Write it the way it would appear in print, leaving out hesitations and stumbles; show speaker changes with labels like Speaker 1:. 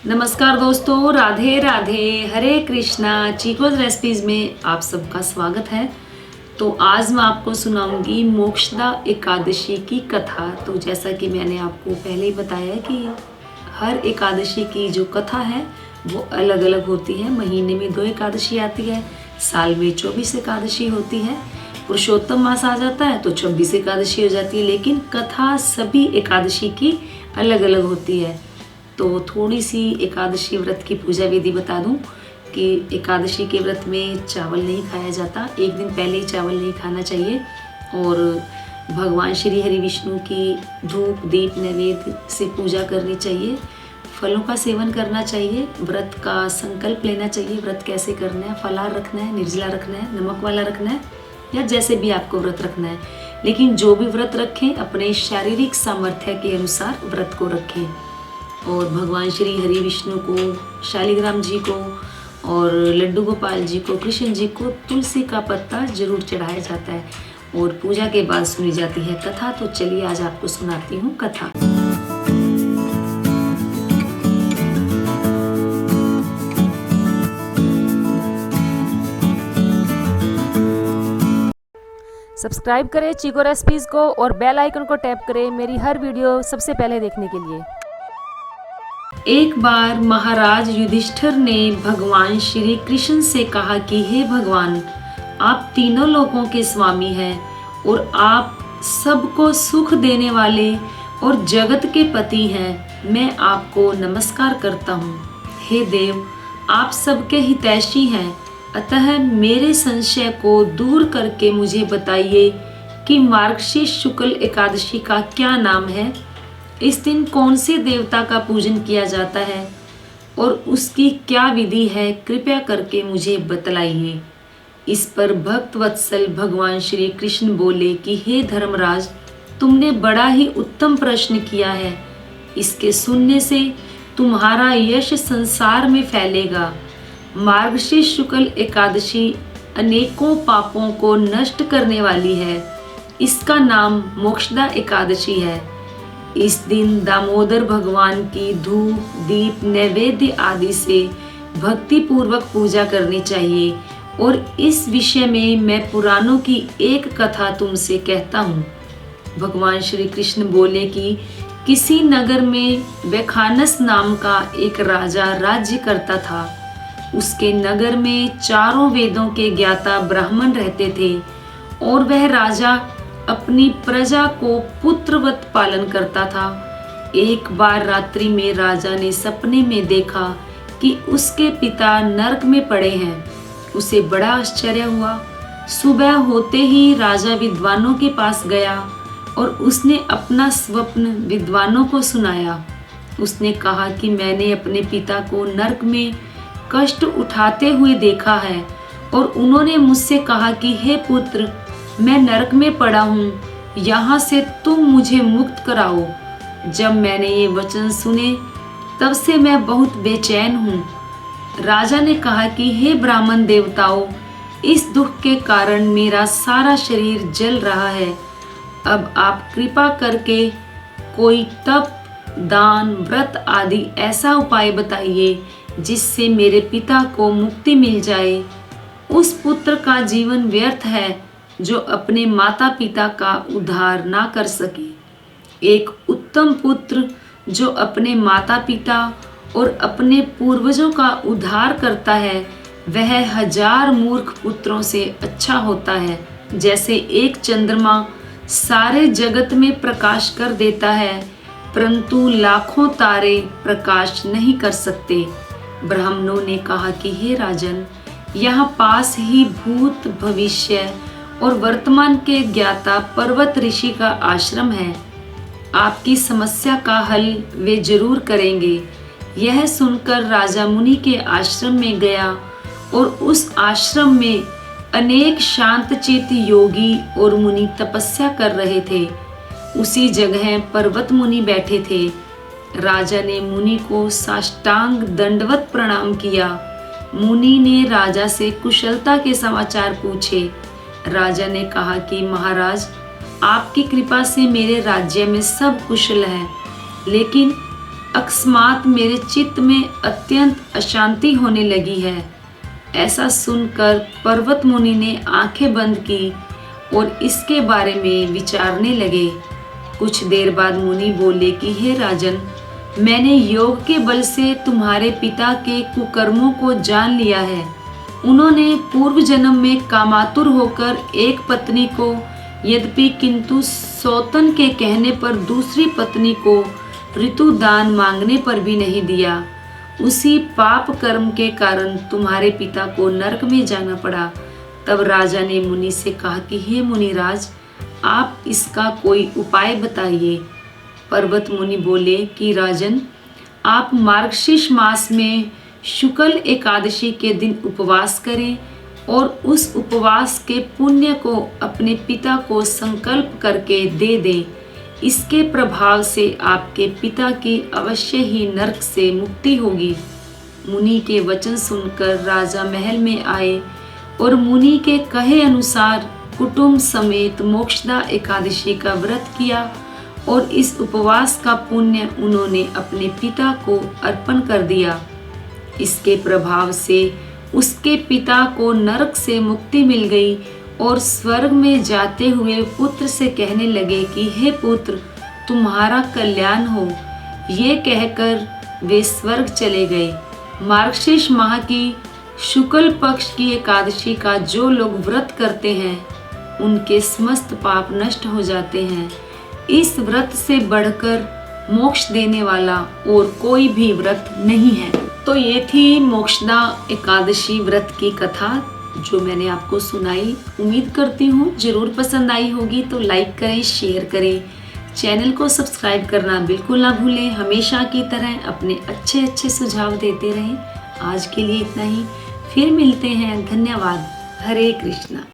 Speaker 1: नमस्कार दोस्तों, राधे राधे, हरे कृष्णा। चीकोज रेसिपीज़ में आप सबका स्वागत है। तो आज मैं आपको सुनाऊंगी मोक्षदा एकादशी की कथा। तो जैसा कि मैंने आपको पहले ही बताया कि हर एकादशी की जो कथा है वो अलग अलग होती है। महीने में 2 एकादशी आती है, साल में 24 एकादशी होती है। पुरुषोत्तम मास आ जाता है तो 26 एकादशी हो जाती है, लेकिन कथा सभी एकादशी की अलग अलग होती है। तो थोड़ी सी एकादशी व्रत की पूजा विधि बता दूं कि एकादशी के व्रत में चावल नहीं खाया जाता। एक दिन पहले ही चावल नहीं खाना चाहिए और भगवान श्री हरि विष्णु की धूप दीप नैवेद्य से पूजा करनी चाहिए। फलों का सेवन करना चाहिए। व्रत का संकल्प लेना चाहिए। व्रत कैसे करना है, फलाहार रखना है, निर्जला रखना है, नमक वाला रखना है या जैसे भी आपको व्रत रखना है। लेकिन जो भी व्रत रखें अपने शारीरिक सामर्थ्य के अनुसार व्रत को रखें। और भगवान श्री हरि विष्णु को, शालिग्राम जी को और लड्डू गोपाल जी को, कृष्ण जी को तुलसी का पत्ता जरूर चढ़ाया जाता है और पूजा के बाद सुनी जाती है कथा। तो चलिए आज आपको सुनाती हूँ कथा।
Speaker 2: सब्सक्राइब करें चीको रेसिपीज़ को और बेल आइकन को टैप करें मेरी हर वीडियो सबसे पहले देखने के लिए।
Speaker 1: एक बार महाराज युधिष्ठिर ने भगवान श्री कृष्ण से कहा कि हे भगवान, आप तीनों लोकों के स्वामी हैं और आप सबको सुख देने वाले और जगत के पति हैं। मैं आपको नमस्कार करता हूँ। हे देव, आप सबके हितैषी हैं, अतः मेरे संशय को दूर करके मुझे बताइए कि मार्गशीर्ष शुक्ल एकादशी का क्या नाम है। इस दिन कौन से देवता का पूजन किया जाता है और उसकी क्या विधि है, कृपया करके मुझे बतलाइए। इस पर भक्त वत्सल भगवान श्री कृष्ण बोले कि हे धर्मराज, तुमने बड़ा ही उत्तम प्रश्न किया है। इसके सुनने से तुम्हारा यश संसार में फैलेगा। मार्गशीर्ष शुक्ल एकादशी अनेकों पापों को नष्ट करने वाली है। इसका नाम मोक्षदा एकादशी है। इस दिन दामोदर भगवान की धूप दीप नैवेद्य आदि से भक्ति पूर्वक पूजा करनी चाहिए। और इस विषय में मैं पुराणों की एक कथा तुमसे कहता हूँ। भगवान श्री कृष्ण बोले कि किसी नगर में वैखानस नाम का एक राजा राज्य करता था। उसके नगर में चारों वेदों के ज्ञाता ब्राह्मण रहते थे और वह राजा अपनी प्रजा को पुत्रवत पालन करता था। एक बार रात्रि में राजा ने सपने में देखा कि उसके पिता नरक में पड़े हैं। उसे बड़ा आश्चर्य हुआ। सुबह होते ही राजा विद्वानों के पास गया और उसने अपना स्वप्न विद्वानों को सुनाया। उसने कहा कि मैंने अपने पिता को नरक में कष्ट उठाते हुए देखा है और उन्होंने मुझसे कहा कि हे पुत्र, मैं नरक में पड़ा हूँ, यहाँ से तुम मुझे मुक्त कराओ। जब मैंने ये वचन सुने तब से मैं बहुत बेचैन हूँ। राजा ने कहा कि हे ब्राह्मण देवताओं, इस दुख के कारण मेरा सारा शरीर जल रहा है। अब आप कृपा करके कोई तप दान व्रत आदि ऐसा उपाय बताइए जिससे मेरे पिता को मुक्ति मिल जाए। उस पुत्र का जीवन व्यर्थ है जो अपने माता पिता का उद्धार ना कर सके। एक उत्तम पुत्र जो अपने माता पिता और अपने पूर्वजों का उद्धार करता है, वह 1000 मूर्ख पुत्रों से अच्छा होता है। जैसे एक चंद्रमा सारे जगत में प्रकाश कर देता है, परंतु लाखों तारे प्रकाश नहीं कर सकते। ब्राह्मणों ने कहा कि हे राजन, यहाँ पास ही भूत भविष्य और वर्तमान के ज्ञाता पर्वत ऋषि का आश्रम है। आपकी समस्या का हल वे जरूर करेंगे। यह सुनकर राजा मुनि के आश्रम में गया और उस आश्रम में अनेक शांतचित्त योगी और मुनि तपस्या कर रहे थे। उसी जगह पर्वत मुनि बैठे थे। राजा ने मुनि को साष्टांग दंडवत प्रणाम किया। मुनि ने राजा से कुशलता के समाचार पूछे। राजा ने कहा कि महाराज, आपकी कृपा से मेरे राज्य में सब कुशल है, लेकिन अकस्मात मेरे चित्त में अत्यंत अशांति होने लगी है। ऐसा सुनकर पर्वत मुनि ने आंखें बंद की और इसके बारे में विचारने लगे। कुछ देर बाद मुनि बोले कि हे राजन, मैंने योग के बल से तुम्हारे पिता के कुकर्मों को जान लिया है। उन्होंने पूर्व जन्म में कामातुर होकर एक पत्नी को, यद्यपि किंतु सौतन के कहने पर दूसरी पत्नी को ऋतु दान मांगने पर भी नहीं दिया। उसी पाप कर्म के कारण तुम्हारे पिता को नरक में जाना पड़ा। तब राजा ने मुनि से कहा कि हे मुनिराज, आप इसका कोई उपाय बताइए। पर्वत मुनि बोले कि राजन, आप मार्गशीर्ष मास में शुक्ल एकादशी के दिन उपवास करें और उस उपवास के पुण्य को अपने पिता को संकल्प करके दे दें। इसके प्रभाव से आपके पिता की अवश्य ही नरक से मुक्ति होगी। मुनि के वचन सुनकर राजा महल में आए और मुनि के कहे अनुसार कुटुंब समेत मोक्षदा एकादशी का व्रत किया और इस उपवास का पुण्य उन्होंने अपने पिता को अर्पण कर दिया। इसके प्रभाव से उसके पिता को नरक से मुक्ति मिल गई और स्वर्ग में जाते हुए पुत्र से कहने लगे कि हे पुत्र, तुम्हारा कल्याण हो। ये कहकर वे स्वर्ग चले गए। मार्गशीर्ष माह की शुक्ल पक्ष की एकादशी का जो लोग व्रत करते हैं उनके समस्त पाप नष्ट हो जाते हैं। इस व्रत से बढ़कर मोक्ष देने वाला और कोई भी व्रत नहीं है। तो ये थी मोक्षदा एकादशी व्रत की कथा जो मैंने आपको सुनाई। उम्मीद करती हूँ जरूर पसंद आई होगी। तो लाइक करें, शेयर करें, चैनल को सब्सक्राइब करना बिल्कुल ना भूलें। हमेशा की तरह अपने अच्छे सुझाव देते रहें। आज के लिए इतना ही, फिर मिलते हैं। धन्यवाद। हरे कृष्णा।